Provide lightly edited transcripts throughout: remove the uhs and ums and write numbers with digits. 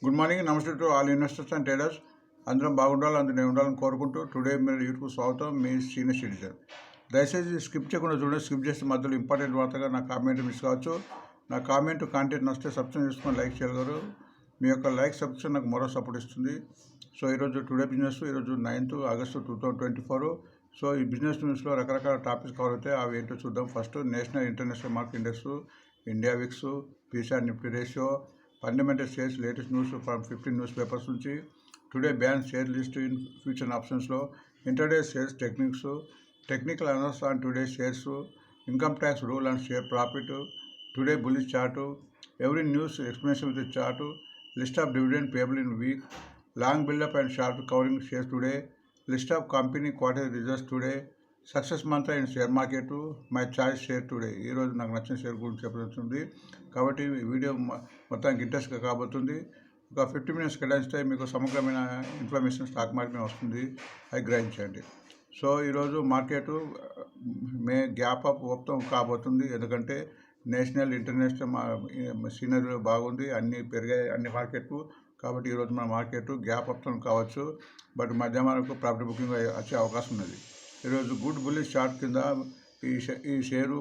Good morning, నమస్తే to all investors and traders. అందరం బాగుండాలి, అందరూ నేను ఉండాలని కోరుకుంటూ టుడే మీరు యూట్యూబ్ స్వాగతం. మీ సీనియర్ సిటిజన్. దయచేసి స్కిప్ చేయకుండా చూడండి. స్కిప్ చేస్తే మధ్యలో ఇంపార్టెంట్ వార్తగా నా కామెంట్ మిస్ కావచ్చు. నా కామెంట్ కాంటెంట్ నచ్చితే సబ్స్క్రైబ్ చేసుకొని లైక్ చేయగలరు. మీ యొక్క లైక్ సబ్స్క్రిప్షన్ నాకు మరో సపోర్ట్ ఇస్తుంది. సో ఈరోజు టుడే బిజినెస్, ఈరోజు 9th ఆగస్టు 2024. సో ఈ బిజినెస్ న్యూస్లో రకరకాల టాపిక్స్ కవర్ అవుతాయి. అవి ఏంటో చూద్దాం. First national international market index, India VIX, PCR Nifty ratio, fundamental shares latest news from 15 newspapers నుంచి, today ban share list in future ఆప్షన్స్లో, intraday shares technical announce on today shares, income tax rule and share profit, today bullish chart, every news explanation with chart, list of dividend payable in week, long buildup and short covering shares today, list of company quarter results today, success Mantra in share market, my choice share today. ఈరోజు నాకు నచ్చిన share గురించి చెప్పబోతుంది. కాబట్టి video మొత్తానికి ఇంట్రెస్ట్గా కాబోతుంది. ఒక 50 minutes కేటాయిస్తే మీకు సమగ్రమైన ఇన్ఫర్మేషన్ స్టాక్ మార్కెట్ వస్తుంది. అది గ్రహించండి. సో ఈరోజు మార్కెట్ గ్యాప్ అప్ మొత్తం కాబోతుంది. ఎందుకంటే నేషనల్ ఇంటర్నేషనల్ సీనరీ బాగుంది, అన్నీ పెరిగాయి అన్ని మార్కెట్లు. కాబట్టి ఈరోజు మన మార్కెట్ గ్యాప్ అప్ కావచ్చు. బట్ మధ్యాహ్నం వరకు ప్రాఫిట్ బుకింగ్ వచ్చే అవకాశం ఉన్నది. ఈరోజు గుడ్ బుల్లిష్ చార్ట్ కింద ఈ షేరు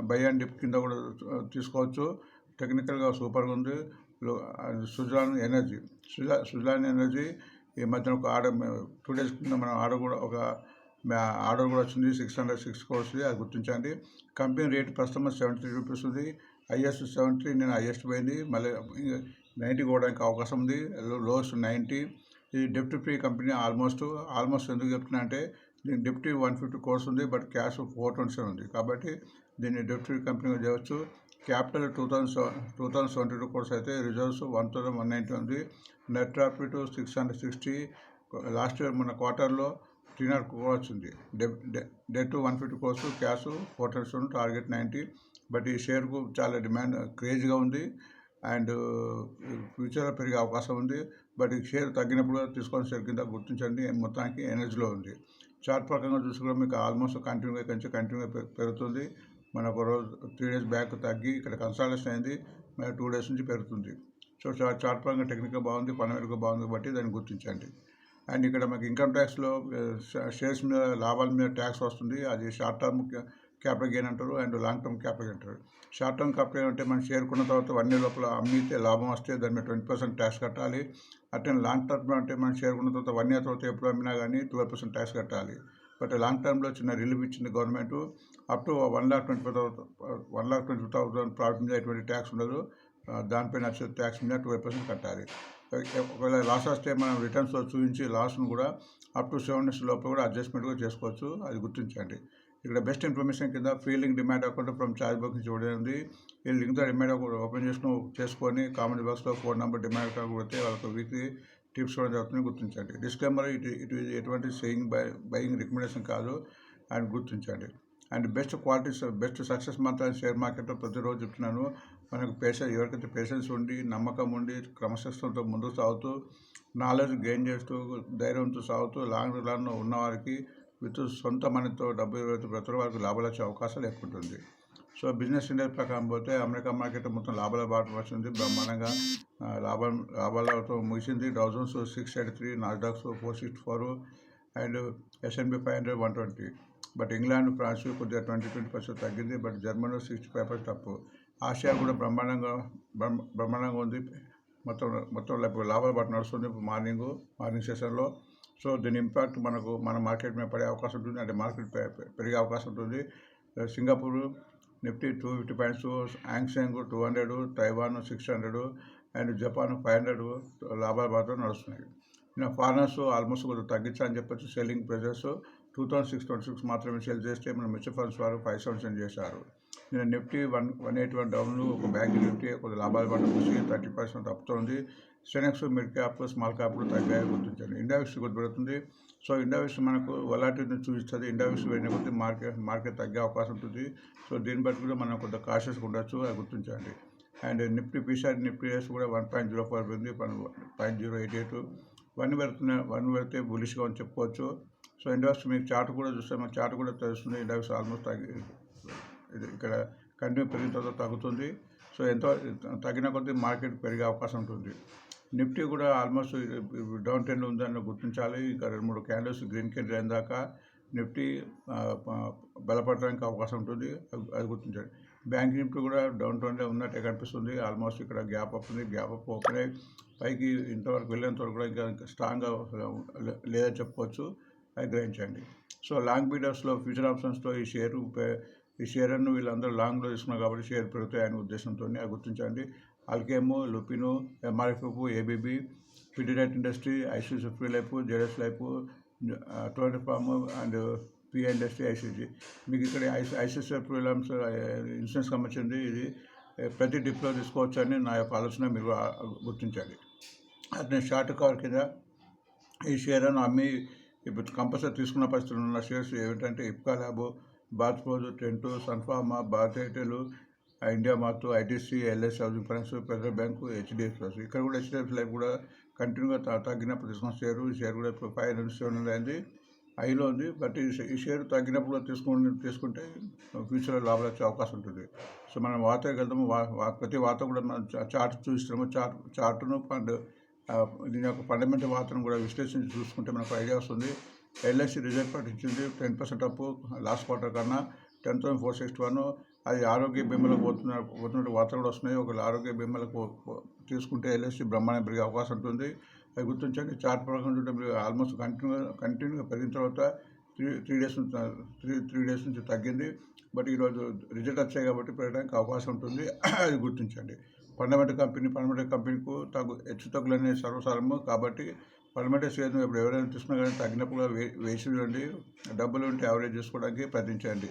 బై అండ్ డిప్ కింద కూడా తీసుకోవచ్చు. టెక్నికల్గా సూపర్గా ఉంది. సుజలాన్ ఎనర్జీ ఈ మధ్యన ఒక ఆర్డర్ 2 days కింద మనం ఆర్డర్ కూడా వచ్చింది. 606 crores. అది గుర్తించండి. కంపెనీ రేట్ ప్రస్తుతం 73 rupees ఉంది. హైయెస్ట్ 70, నేను హైయెస్ట్ పోయింది. మళ్ళీ 90 పోవడానికి అవకాశం ఉంది. లోయెస్ట్ 90. ఈ డెప్ట్ ఫ్రీ కంపెనీ ఆల్మోస్ట్ ఎందుకు చెప్తున్నా అంటే దీనికి డెప్ట్ 150 crores ఉంది, బట్ క్యాష్ 427 ఉంది. కాబట్టి దీన్ని డెప్ట్ ఫ్రీ కంపెనీగా చేయవచ్చు. క్యాపిటల్ 2072 crores అయితే, రిజర్వ్స్ 1190 ఉంది. Net profit 660. లాస్ట్ ఇయర్ మన క్వార్టర్లో 300 crores ఉంది. Debt 150 crores, cash 427, target 90. But ఈ షేర్కు చాలా డిమాండ్ క్రేజ్గా ఉంది అండ్ ఫ్యూచర్లో పెరిగే అవకాశం ఉంది. బట్ ఈ షేర్ తగ్గినప్పుడు తీసుకొని షేర్ కింద గుర్తించండి. మొత్తానికి ఎనర్జీలో ఉంది. చార్ట్ ప్రకారంగా చూసుకుంటే మీకు ఆల్మోస్ట్ కంటిన్యూగా పెరుగుతుంది. మనకు రోజు 3 days బ్యాక్ తగ్గి ఇక్కడ కన్సాలిడేషన్ అయింది. మరి 2 days నుంచి పెరుగుతుంది. సో చార్ట్ పరంగా టెక్నిక్గా బాగుంది, ఫండమెంటల్గా బాగుంది కాబట్టి దాన్ని గుర్తించండి. అండ్ ఇక్కడ మనకి ఇన్కమ్ ట్యాక్స్లో షేర్స్ మీద లాభాల మీద ట్యాక్స్ వస్తుంది. అది షార్ట్ టర్మ్ క్యాపిటల్ గెయిన్ అంటారు and long term capital gain అంటారు. షార్ట్ టర్మ్ క్యాపిటల్ అంటే మనం షేర్ కొన్న తర్వాత 1 year లోపల అమ్మితే లాభం వస్తే దాని మీద 20% ట్యాక్స్ కట్టాలి. అట్లనే లాంగ్ టర్మ్ అంటే మనం షేర్ కొన్న తర్వాత 1 year తర్వాత ఎప్పుడు అమ్మినా కానీ 12% ట్యాక్స్ కట్టాలి. బట్ లాంగ్ టర్మ్లో చిన్న రిలీఫ్ ఇచ్చింది గవర్నమెంట్. అప్ టు 1,20,000 ప్రాఫిట్ మీద ఎటువంటి ట్యాక్స్ ఉండదు. దానిపైన వచ్చే ట్యాక్స్ మీద 12% కట్టాలి. ఒకవేళ లాస్ వస్తే మనం రిటర్న్స్లో చూపించి లాస్ను కూడా అప్ టు 7 days లోపల కూడా అడ్జస్ట్మెంట్ కూడా చేసుకోవచ్చు. అది గుర్తించండి. ఇక్కడ బెస్ట్ ఇన్ఫర్మేషన్ కింద feeling demand account from charge box చూడడం ఉంది. ఈ లింక్తో డిమాండ్ అకౌంట్ ఓపెన్ చేసుకొని కామెంట్ బాక్స్లో 4 number డిమాండ్ అకౌంట్ కొడితే వాళ్ళకి వీక్లీ టిప్స్ కూడా జరుగుతుంది. గుర్తించండి. డిస్క్లైమర్, ఇటు ఎటువంటి సేయింగ్ బయింగ్ రికమెండేషన్ కాదు అని గుర్తించండి. And best success Mantra share మార్కెట్లో ప్రతిరోజు చెప్తున్నాను. మనకు ఎవరికైతే పేషెన్స్ ఉండి, నమ్మకం ఉండి, క్రమశిక్షణతో ముందుకు సాగుతూ, నాలెడ్జ్ గెయిన్ చేస్తూ, ధైర్యంతో సాగుతూ లాంగ్ రన్లో ఉన్నవారికి విత్ సొంత మనీతో డబ్బు ప్రతి వారికి లాభాలు వచ్చే అవకాశాలు ఎక్కువ ఉంటుంది. సో బిజినెస్ ఇండియా ప్రకారం పోతే అమెరికా మార్కెట్ మొత్తం లాభాల బాట వచ్చింది. బ్రహ్మాండంగా లాభాలతో ముగిసింది. Dow Jones 683, Nasdaqs 464 and S&P 500 120. But England, France కొద్దిగా 20% తగ్గింది. బట్ జర్మనీ 65% అప్పు. ఆసియా కూడా బ్రహ్మాండంగా ఉంది. మొత్తం లాభాల బాట నడుస్తుంది మార్నింగ్ సెషన్లో. సో దీని ఇంపాక్ట్ మన మార్కెట్ మీద పడే అవకాశం ఉంటుంది. అంటే మార్కెట్ పెరిగే అవకాశం ఉంటుంది. Singapore Nifty 250 points, యాంగ్సెంగ్ 200, Taiwan 600 and Japan 500 లాభాల బాటలో నడుస్తున్నాయి. ఫారినర్స్ ఆల్మోస్ట్ కొద్దిగా తగ్గించాలని చెప్పొచ్చు. సెల్లింగ్ ప్రెజర్స్ 2,626 మాత్రమే సెల్ చేస్తే మన మ్యూచువల్ ఫండ్స్ వారు 5% చేశారు. నేను నిఫ్టీ 181 డౌన్లు, ఒక బ్యాంక్ నిఫ్టీ కొద్దిగా లాభాల బాట చూసి 30% తప్పుతుంది. Sensex mid cap, small cap తగ్గాయి గుర్తించండి. ఇండియా విక్స్ పెరుగుతుంది. సో ఇండియా విక్స్ మనకు వొలాటిలిటీని చూపిస్తుంది. ఇండియా విక్స్ వెళ్ళిన కొద్ది మార్కెట్ తగ్గే అవకాశం ఉంటుంది. సో దీన్ని బట్టి కూడా మనం కొద్దిగా కాషియస్గా ఉండొచ్చు. అది గుర్తించండి. అండ్ నిఫ్టీ పీసీఆర్ నిఫ్టీ రేస్ కూడా 1.04 పోయింది. 0.088 1 వెళ్తే బులిష్గా అని చెప్పుకోవచ్చు. సో ఇండియా విక్స్ మీకు చార్ట్ కూడా చూస్తే మన చార్ట్ కూడా తెలుస్తుంది. ఇండియా విక్స్ ఆల్మోస్ట్ ఇక్కడ కంటిన్యూ పెరిగిన తర్వాత తగ్గుతుంది. సో ఎంతో తగిన కొద్దీ మార్కెట్ పెరిగే అవకాశం ఉంటుంది. నిఫ్టీ కూడా ఆల్మోస్ట్ డౌన్ ట్రెండ్ ఉందని గుర్తించాలి. ఇంకా 2-3 క్యాండిల్స్ గ్రీన్ క్యాండిల్ అయిన దాకా నిఫ్టీ బలపడడానికి అవకాశం ఉంటుంది, అది గుర్తించండి. బ్యాంక్ నిఫ్టీ కూడా డౌన్ ట్రెండ్ ఉన్నట్టే కనిపిస్తుంది. ఆల్మోస్ట్ ఇక్కడ గ్యాప్ అప్ ఉంది, గ్యాప్ అప్ ఓపెన్ అయ్యి పైకి ఇంతవరకు వెళ్ళేంత వరకు కూడా ఇంకా స్ట్రాంగ్గా లేదని చెప్పుకోవచ్చు, అది గ్రహించండి. సో లాంగ్ బీడర్స్లో ఫ్యూచర్ ఆప్షన్స్లో ఈ షేర్ను వీళ్ళందరూ లాంగ్లో తీసుకున్నారు కాబట్టి షేర్ పెరుగుతాయనే ఉద్దేశంతో అది గుర్తించండి. Alkem, Lupin, MRF, ABB, Pidilite industry, ICC free life, Zydus life, Torrent pharm and PI industry, ICC. మీకు ఇక్కడ ఐసీసీ ఫ్రీలాన్స్ ఇన్సూరెన్స్ సంబంధించింది. ఇది ప్రతి డిప్లో తీసుకోవచ్చు అని నా యొక్క ఆలోచన, మీరు గుర్తించాలి. అట్నే షార్ట్ కవర్ కింద ఈ షేర్ను అమ్మి ఇప్పుడు కంపల్సరీ తీసుకున్న పరిస్థితులు ఉన్న షేర్స్ ఏమిటంటే ఇప్కా ల్యాబ్, భారత్ ఫోర్జ్, టెంటు, Sun Pharma, Bharat Airtel, India Mart, ITC, LS Housing Finance, Federal Bank, HDFC. ఇక్కడ కూడా హెచ్డిఎఫ్సి లైఫ్ కూడా కంటిన్యూగా తగ్గినప్పుడు తీసుకున్న షేరు. ఈ షేర్ కూడా ఇప్పుడు 507 అయింది, హైలో ఉంది. బట్ ఈ షేర్ తగ్గినప్పుడు తీసుకుంటే ఫ్యూచర్లో లాభాలు వచ్చే అవకాశం ఉంటుంది. సో మనం వార్తకి వెళ్తాము, ప్రతి వార్త కూడా మనం చార్ట్ చూస్తున్నాము. చార్టును దీని యొక్క ఫండమెంటల్ వార్తను కూడా విశ్లేషించి చూసుకుంటే మనకు ఐడియా వస్తుంది. ఎల్ఐసి రిజల్ట్ ఇచ్చింది 10% అప్పు లాస్ట్ క్వార్టర్ కన్నా, 10,461. అది ఆరోగ్య బీమాలకు పోతున్నట్టు వార్తలు కూడా వస్తున్నాయి. ఒకవేళ ఆరోగ్య బీమాలకు తీసుకుంటే ఎల్ఐసి బ్రహ్మాండం పెరిగే అవకాశం ఉంటుంది, అది గుర్తించండి. చార్ట్ ప్రకారం చూస్తే మీరు ఆల్మోస్ట్ కంటిన్యూగా పెరిగిన తర్వాత త్రీ డేస్ నుంచి తగ్గింది. బట్ ఈరోజు రిజల్ట్ వచ్చాయి కాబట్టి పెరగడానికి అవకాశం ఉంటుంది, అది గుర్తించండి. ఫండమెంటల్ కంపెనీకు హెచ్చు తగ్గులనే సర్వసాధారణము కాబట్టి ఫండమెంటల్ షేర్ను ఇప్పుడు ఎవరైనా తీసుకున్నా కానీ తగ్గినప్పుడు వేసి ఉండి డబ్బులు ఉంటే యావరేజ్ చేసుకోవడానికి ప్రయత్నించండి.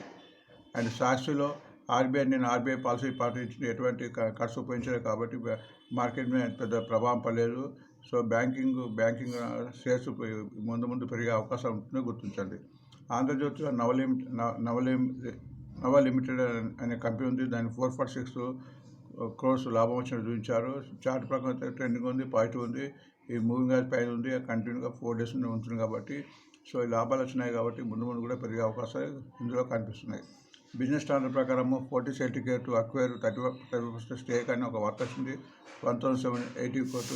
అండ్ సాక్షిలో ఆర్బీఐ పాలసీ పాటించిన ఎటువంటి ఖర్చు ఉపయోగించలేదు కాబట్టి మార్కెట్ మీద పెద్ద ప్రభావం పడలేదు. సో బ్యాంకింగ్ షేర్స్ ముందు పెరిగే అవకాశం ఉంటుందో గుర్తించండి. ఆంధ్రజ్యోతిలో నవ లిమిటెడ్ అనే కంపెనీ ఉంది, దాన్ని 446 crores లాభం వచ్చినట్టు చూపించారు. చార్ట్ ప్రకారం ట్రెండింగ్ ఉంది, పాజిటివ్ ఉంది. ఈ మూవింగ్ యాజ్ పైన ఉంది, కంటిన్యూగా 4 days ఉంటుంది కాబట్టి సో ఈ లాభాలు వచ్చినాయి కాబట్టి ముందు కూడా పెరిగే అవకాశాలు ఇందులో కనిపిస్తున్నాయి. బిజినెస్ స్టాండర్డ్ ప్రకారము Fortis healthcare to acquire 30% stake అని ఒక వార్త వచ్చింది. 1,780 crores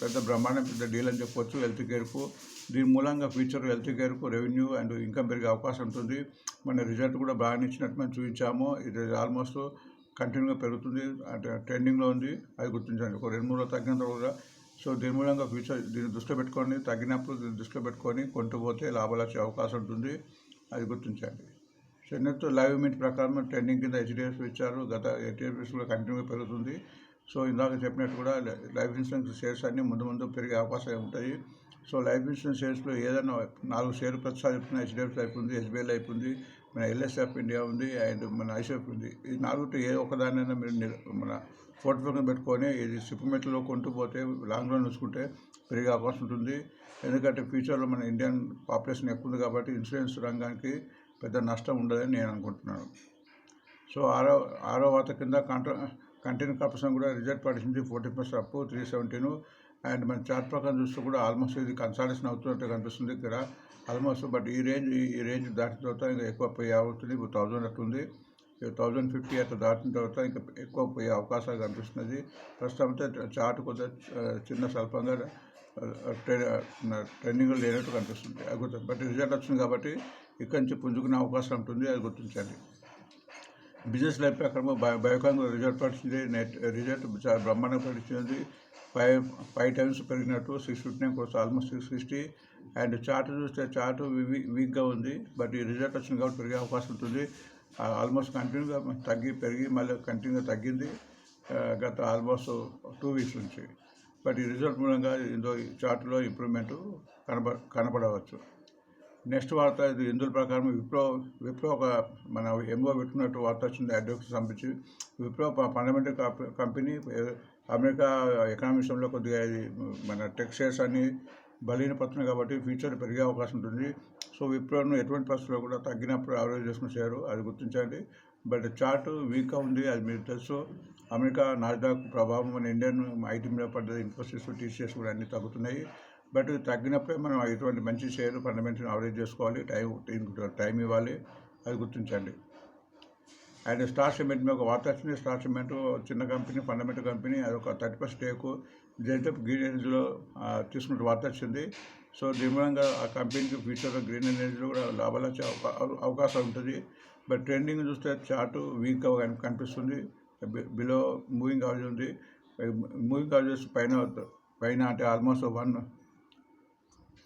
పెద్ద బ్రహ్మాండం, పెద్ద డీల్ అని చెప్పొచ్చు హెల్త్కేర్కు. దీని మూలంగా ఫ్యూచర్ హెల్త్కేర్కు రెవెన్యూ అండ్ ఇన్కమ్ పెరిగే అవకాశం ఉంటుంది. మన రిజల్ట్ కూడా బాగా ఇచ్చినట్టు మనం చూపించాము. ఇది ఆల్మోస్ట్ కంటిన్యూగా పెరుగుతుంది, అంటే ట్రెండింగ్లో ఉంది, అది గుర్తించండి. ఒక 2-3 రోజులు తగ్గినంత కూడా. సో దీని మూలంగా ఫ్యూచర్ దీన్ని దృష్టిలో పెట్టుకొని తగ్గినప్పుడు దీన్ని దృష్టిలో పెట్టుకొని కొంటూ పోతే లాభాలు వచ్చే అవకాశం ఉంటుంది, అది గుర్తించండి. చెన్నైతో లైవ్ మీట్ ప్రకారం ట్రెండింగ్ కింద హెచ్డిఎఫ్సి ఇచ్చారు. గత హెచ్డిఎఫ్సి కూడా కంటిన్యూగా పెరుగుతుంది. సో ఇందాక చెప్పినట్టు కూడా లైఫ్ ఇన్సూరెన్స్ షేర్స్ అన్నీ ముందు పెరిగే అవకాశాలు ఉంటాయి. సో లైఫ్ ఇన్సూరెన్స్ షేర్స్లో ఏదైనా 4 షేర్లు ప్రతిసారి చెప్తున్నా హెచ్డిఎఫ్సి లైఫ్ ఉంది, ఎస్బీఐ లైఫ్ ఉంది, మన ఎల్ఎస్ఎఫ్ ఇండియా ఉంది, అండ్ మన ఐసిఎఫ్ ఉంది. ఈ 4 ఏ ఒకదానైనా మీరు మన పోర్ట్ఫోలియో పెట్టుకొని ఇది సిప్మెంట్లో కొంటూ పోతే లాంగ్ రన్ చూసుకుంటే పెరిగే అవకాశం ఉంటుంది. ఎందుకంటే ఫ్యూచర్లో మన ఇండియన్ పాపులేషన్ ఎక్కువ ఉంది కాబట్టి ఇన్సూరెన్స్ రంగానికి పెద్ద నష్టం ఉండదని నేను అనుకుంటున్నాను. సో ఆరో వార్త కింద కంటిన్యూ కార్పొరేషన్ కూడా రిజల్ట్ పడిచింది 40% అప్పు 317. అండ్ మన చార్ట్ ప్రకారం చూస్తే కూడా ఆల్మోస్ట్ ఇది కన్సాలిడేషన్ అవుతున్నట్టు కనిపిస్తుంది ఇక్కడ ఆల్మోస్ట్. బట్ ఈ రేంజ్ దాటిన తర్వాత ఇంకా ఎక్కువ పోయే అవుతుంది. ఇప్పుడు 1000 అట్టుంది, 1050 అట్లా దాటిన తర్వాత ఇంకా ఎక్కువ పోయే అవకాశాలు కనిపిస్తున్నది. ప్రస్తుతం అయితే చార్ట్ కొంచెం చిన్న స్వల్పంగా ట్రెండింగ్లో లేనట్టు కనిపిస్తుంది, అది గుర్తు. బట్ రిజల్ట్ వచ్చింది కాబట్టి ఇక్కడి నుంచి పుంజుకునే అవకాశం ఉంటుంది, అది గుర్తించండి. బిజినెస్ లైఫ్ ప్రకారం బయోకాన్ రిజల్ట్ పడిచింది. రిజల్ట్ చాలా బ్రహ్మాండంగా పడిచింది. 5 times పెరిగినట్టు 659 crores, ఆల్మోస్ట్ 660. అండ్ చార్ట్ చూస్తే చార్ట్ వీక్గా ఉంది, బట్ ఈ రిజల్ట్ వచ్చింది కాబట్టి పెరిగే అవకాశం ఉంటుంది. ఆల్మోస్ట్ కంటిన్యూగా పెరిగి మళ్ళీ కంటిన్యూగా తగ్గింది గత ఆల్మోస్ట్ 2 weeks నుంచి. బట్ ఈ రిజల్ట్ మూలంగా చార్ట్లో ఇంప్రూవ్మెంట్ కనపడవచ్చు. నెక్స్ట్ వార్త ఇది ఇందుల ప్రకారం విప్రో ఒక మన ఎంఓ పెట్టుకున్నట్టు వార్త వచ్చింది అడ్వకేట్ సంబంధించి. Wipro fundamental company America economy విషయంలో కొద్దిగా ఇది మన టెక్ షేర్స్ అన్ని బలీనపడుతున్నాయి కాబట్టి ఫ్యూచర్ పెరిగే అవకాశం ఉంటుంది. సో విప్రోను ఎటువంటి పరిస్థితుల్లో కూడా తగ్గినప్పుడు యావరేజ్ చేసుకుని షేరు, అది గుర్తించండి. బట్ చార్ట్ వీక్గా ఉంది, అది మీరు తెలుసు. అమెరికా నాస్డాక్ ప్రభావం మన ఇండియన్ ఐటీ మీద పడ్డది, ఇన్ఫోసిస్, టీసీఎస్ కూడా అన్నీ తగ్గుతున్నాయి. బట్ తగ్గినప్పుడే మనం ఇటువంటి మంచి షేర్ ఫండమెంటల్ యావరేజ్ చేసుకోవాలి, టైం ఇవ్వాలి, అది గుర్తించండి. అండ్ స్టార్ సిమెంట్ మీద ఒక వార్త వచ్చింది. స్టార్ సిమెంట్ చిన్న కంపెనీ, ఫండమెంటల్ కంపెనీ, అది ఒక 30% స్టేకు జైతప్ గ్రీన్ ఎనర్జీలో తీసుకున్న వార్త వచ్చింది. సో దీని మూలంగా ఆ కంపెనీకి ఫ్యూచర్లో గ్రీన్ ఎనర్జీలో కూడా లాభాలు వచ్చే అవకాశం ఉంటుంది. బట్ ట్రెండింగ్ చూస్తే చార్టు వీక్గా కనిపిస్తుంది. బిలో మూవింగ్ అవరేజ్ ఉంది. మూవింగ్ అవరేజ్ పైన అంటే ఆల్మోస్ట్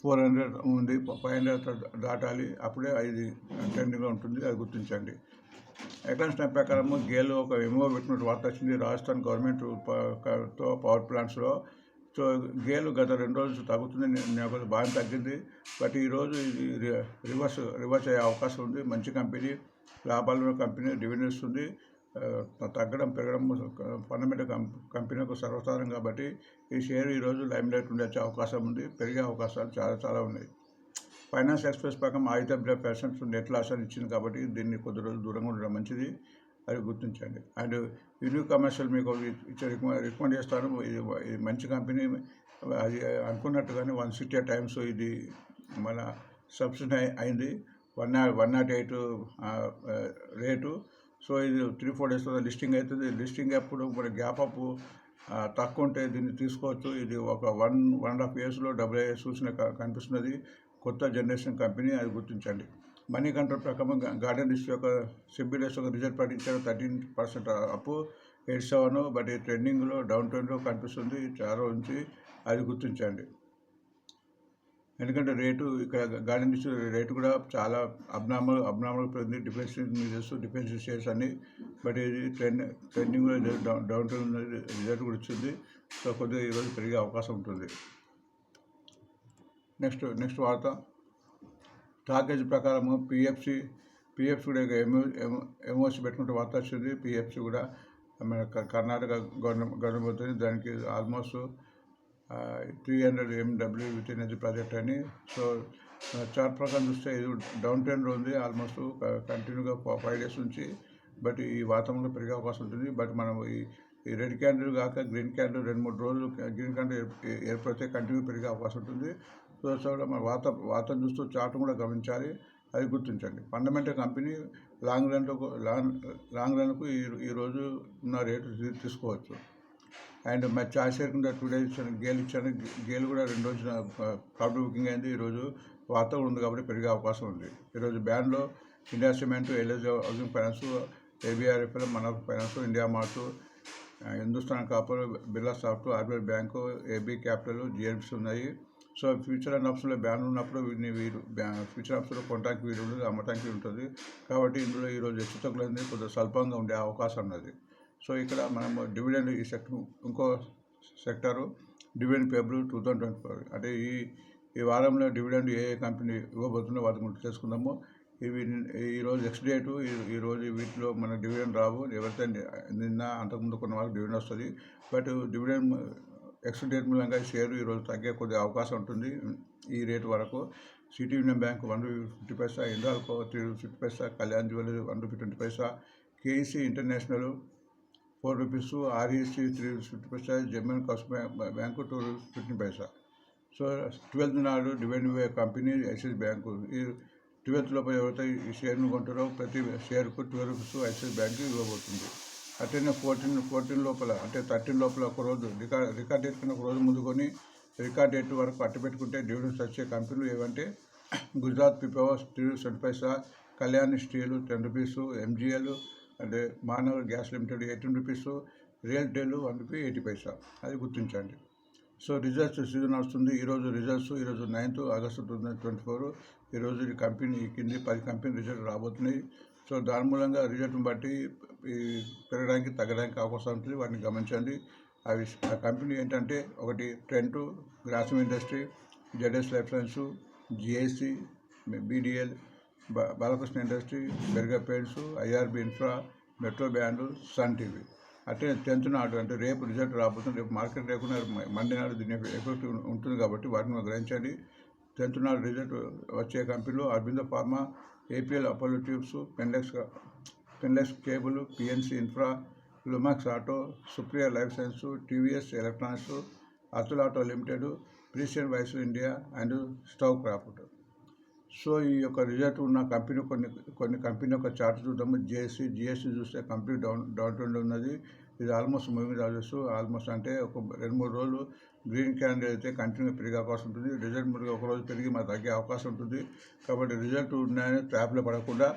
400 ఉంది. 500 దాటాలి, అప్పుడే ఇది ట్రెండింగ్లో ఉంటుంది, అది గుర్తించండి. ఎకనామిక్స్ టైం ప్రకారము గేల్ ఒక ఎంఓ పెట్టినట్టు వార్త వచ్చింది రాజస్థాన్ గవర్నమెంట్తో పవర్ ప్లాంట్స్లో. సో గేలు గత 2 రోజులు తగ్గుతుంది, నేను బాగా తగ్గింది. బట్ ఈరోజు ఇది రివర్స్ అయ్యే అవకాశం ఉంది. మంచి కంపెనీ, లాభాలు కంపెనీ, డివిడెండ్ ఇస్తుంది. తగ్గడం పెరగడం ఫండమెంటల్ కంపెనీలకు సర్వసాధారణం కాబట్టి ఈ షేర్ ఈరోజు లైమ్ లైట్ ఉండే అవకాశం ఉంది. పెరిగే అవకాశాలు చాలా ఉన్నాయి. ఫైనాన్స్ ఎక్స్ప్రెస్ ప్రకారం 5% నెట్ లాస్ అని ఇచ్చింది కాబట్టి దీన్ని కొద్ది రోజులు దూరంగా ఉండడం మంచిది, అది గుర్తించండి. అండ్ యూనిక్ కమర్షియల్ మీకు రికమెండ్ చేస్తాను. ఇది మంచి కంపెనీ, అది అనుకున్నట్టుగానే 160 టైమ్స్ ఇది మన సబ్సిడీ అయింది. 108 రేటు. సో ఇది 3-4 డేస్ లిస్టింగ్ అవుతుంది. లిస్టింగ్ అప్పుడు మన గ్యాప్ అప్ తక్కువ ఉంటే దీన్ని తీసుకోవచ్చు. ఇది ఒక 1.5 yearsలో డబుల్ అయ్యే సూచన కనిపిస్తున్నది. కొత్త జనరేషన్ కంపెనీ, అది గుర్తించండి. మనీ కంట్రోల్ ప్రకారం గార్డెన్ డిస్ట్రీ యొక్క సెబీ ఒక రిజల్ట్ ప్రకటించారు. 13% అప్పు 87. బట్ ఈ ట్రెండింగ్లో డౌన్ ట్రెండ్లో కనిపిస్తుంది చాలా నుంచి, అది గుర్తించండి. ఎందుకంటే రేటు ఇక్కడ గార్డెన్ డిస్ట్రీ రేటు కూడా చాలా అబ్నార్మల్ పెరిగింది. డిఫెన్సివ్ షేర్స్ అన్ని. బట్ ఇది ట్రెండింగ్లో డౌన్ ట్రెండ్ రిజల్ట్ కూడా ఇచ్చింది. సో కొద్దిగా ఈరోజు పెరిగే అవకాశం ఉంటుంది. నెక్స్ట్ వార్త ప్యాకేజ్ ప్రకారము పిఎఫ్సి కూడా ఎంఓసి పెట్టుకుంటే వార్త వచ్చింది. పిఎఫ్సి కూడా మన కర్ణాటక గవర్నమెంట్ దానికి almost 300 MW with energy project అని. సో చార్ట్ ప్రకారం చూస్తే ఇది డౌన్ ట్రెండ్లో ఉంది ఆల్మోస్ట్ కంటిన్యూగా 5 days నుంచి. బట్ ఈ వాతావరణంలో పెరిగే అవకాశం ఉంటుంది. బట్ మనం ఈ రెడ్ క్యాండిల్ కాక గ్రీన్ క్యాండిల్ 2-3 రోజులు గ్రీన్ క్యాండిల్ ఏర్పడితే కంటిన్యూ పెరిగే అవకాశం ఉంటుంది. సో మన వార్తను చూస్తూ చార్ట్ కూడా గమనించాలి, అది గుర్తించండి. ఫండమెంటల్ కంపెనీ లాంగ్ రన్కు ఈరోజు ఉన్న రేటు తీసుకోవచ్చు. అండ్ మా చాయ్ షేర్ కింద 2 days ఇచ్చాను, గేల్ కూడా 2 రోజుల ప్రాఫిట్ బుకింగ్ అయింది. ఈరోజు వార్త ఉంది కాబట్టి పెరిగే అవకాశం ఉంది. ఈరోజు బ్యాన్లో India cement, LIC housing finance, ABRFL, Manohar finance, India mart, Hindustan copper, Birla soft, RBI bank, AB capital, GNFC ఉన్నాయి. సో ఫ్యూచర్ అండ్ ఆప్షన్లో బ్యాన్ ఉన్నప్పుడు ఫ్యూచర్ ఆప్షన్లో కొనడానికి వీలు, అమ్మటానికి ఉంటుంది. కాబట్టి ఇందులో ఈరోజు హెచ్చుతగ్గులైంది కొద్దిగా స్వల్పంగా ఉండే అవకాశం ఉన్నది. సో ఇక్కడ మనం డివిడెండ్ ఈ ఇంకో సెక్టారు డివిడెండ్ పేబుల్ 2024, అంటే ఈ వారంలో డివిడెండ్ ఏ కంపెనీ ఇవ్వబోతుందో వాటి గురించి తెలుసుకుందాము. ఇవి ఈరోజు నెక్స్ట్ డేటు, ఈరోజు వీటిలో మన డివిడెండ్ రావు. ఎవరైతే నిన్న అంతకుముందు కొన్న వాళ్ళకి డివిడెండ్ వస్తుంది. బట్ డివిడెండ్ ఎక్స్ డేట్ మూలంగా షేరు ఈరోజు తగ్గే కొద్దిగా అవకాశం ఉంటుంది. ఈ రేటు వరకు city union bank 1 rupee 50 Paisa, Hindalco 3 rupees 50 Paisa, Kalyan jewellery 1 rupee 20 Paisa, KEC international 4 rupees, REC 3 rupees 50 Paisa, Jammu and Kashmir bank 2 rupees 15 Paisa. So 12th నాడు డివిడెండ్ కంపెనీ ఐసిఐసిఐ బ్యాంకు. ఈ 12th లోపల ఎవరైతే ఈ షేర్ను కొంటారో ప్రతి షేర్కు 12 రూపీస్ ఐసిఐసిఐ బ్యాంకు ఇవ్వబోతుంది. అట్లనే 14 లోపల, అంటే 13 లోపల ఒక రోజు రికార్డ్ డేట్ కన్నా ఒక రోజు ముందు కొని రికార్డ్ డేట్ వరకు అట్టు పెట్టుకుంటే డివిడెండ్స్ వచ్చే కంపెనీలు ఏవంటే గుజరాత్ పీపవర్ 3 రూపీస్ 20 పైసా, కళ్యాణ్ స్టీల్ 10 రూపీస్, ఎంజిఎల్ అంటే మానవర్ గ్యాస్ లిమిటెడ్ 18 రూపీస్, రియల్టెల్ 1 రూపీ 80 పైసా, అది గుర్తించండి. సో రిజల్ట్స్ సీజన్ వస్తుంది. ఈరోజు రిజల్ట్స్, ఈరోజు 9th August 2024. ఈరోజు ఈ కింది 10 కంపెనీ రిజల్ట్ రాబోతున్నాయి. సో దాని మూలంగా రిజల్ట్ని బట్టి ఈ పెరగడానికి తగ్గడానికి అవకాశం ఉంటుంది, వాటిని గమనించండి. అవి ఆ కంపెనీ ఏంటంటే ఒకటి Trent, Grasim industry, ZS life science, GIC, BDL, Balakrishna industry, Berger Paints, IRB Infra, Metro Band, Sun TV. అంటే 10th నాడు, అంటే రేపు రిజల్ట్ రాబోతుంది. రేపు మార్కెట్ లేకుండా మండే నాడు దీని ఎఫెక్ట్ ఉంటుంది కాబట్టి వాటిని గ్రహించండి. 10th నాడు రిజల్ట్ వచ్చే కంపెనీలో Aurobindo pharma, APL Apollo tubes, పెన్లెక్స్ cable, PNC infra, Lumax auto, Supriya life science, TVS electronics, Atul auto limited, precision wires India and stove craft. So ఈ యొక్క రిజల్ట్ ఉన్న కంపెనీ కొన్ని కంపెనీ యొక్క చార్ట్ చూద్దాము. జిఎస్టీ చూస్తే కంప్లీట్ డౌన్ ట్రెండ్ ఉన్నది. ఇది ఆల్మోస్ట్ మూవింగ్ రాజెస్. ఆల్మోస్ట్ అంటే ఒక 2-3 రోజులు గ్రీన్ క్యాండిల్ అయితే కంటిన్యూ పెరిగే అవకాశం ఉంటుంది. రిజల్ట్ మురిగి ఒక రోజు పెరిగి మరి తగ్గే అవకాశం ఉంటుంది. కాబట్టి రిజల్ట్ ఉన్నాయని ట్రాప్లో పడకుండా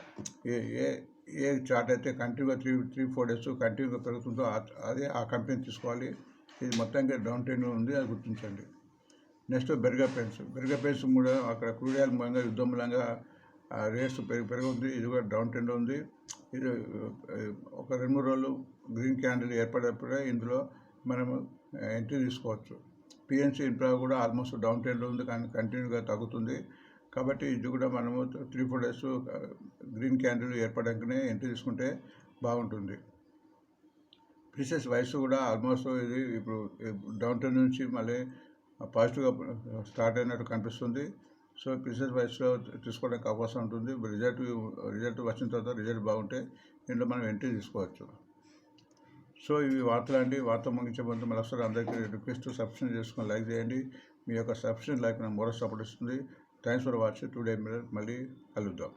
ఏ చార్ట్ అయితే కంటిన్యూగా 3-4 డేస్ కంటిన్యూగా పెరుగుతుందో అదే ఆ కంపెనీ తీసుకోవాలి. ఇది మొత్తంగా డౌన్ ట్రెండ్ ఉంది, అది గుర్తించండి. నెక్స్ట్ బెర్గర్ పెయింట్స్ కూడా అక్కడ క్రూడ్ ఆయిల్ మూలంగా యుద్ధం మూలంగా రేట్స్ పెరుగుతుంది. ఇది కూడా డౌన్ ట్రెండ్ ఉంది. ఇది ఒక 2-3 రోజులు గ్రీన్ క్యాండిల్ ఏర్పడేప్పుడే ఇందులో మనము ఎంట్రీ తీసుకోవచ్చు. పిఎన్సి ఇన్ఫ్రా కూడా ఆల్మోస్ట్ డౌన్ ట్రెండ్ ఉంది, కానీ కంటిన్యూగా తగ్గుతుంది. కాబట్టి ఇది కూడా మనము 3-4 డేస్ గ్రీన్ క్యాండిల్ ఏర్పడాకనే ఎంట్రీ తీసుకుంటే బాగుంటుంది. ప్రీషియస్ వైస్ కూడా ఆల్మోస్ట్ ఇది ఇప్పుడు డౌన్ ట్రెండ్ నుంచి మళ్ళీ పాజిటివ్గా స్టార్ట్ అయినట్టు కనిపిస్తుంది. సో ప్రీషియస్ వైస్లో తీసుకోవడానికి అవకాశం ఉంటుంది. రిజల్ట్ వచ్చిన తర్వాత రిజల్ట్ బాగుంటే ఇందులో మనం ఎంట్రీ తీసుకోవచ్చు. సో ఇవి వార్తలు ముగించే ముందు మరొకసారి అందరికీ రిక్వెస్ట్, సబ్స్క్రైబ్ చేసుకొని లైక్ చేయండి. మీ యొక్క సబ్స్క్రైబ్ లైక్ నాకు మోరల్ సపోర్ట్ ఇస్తుంది. Thanks for watching. టుడే మళ్ళీ కలుద్దాం.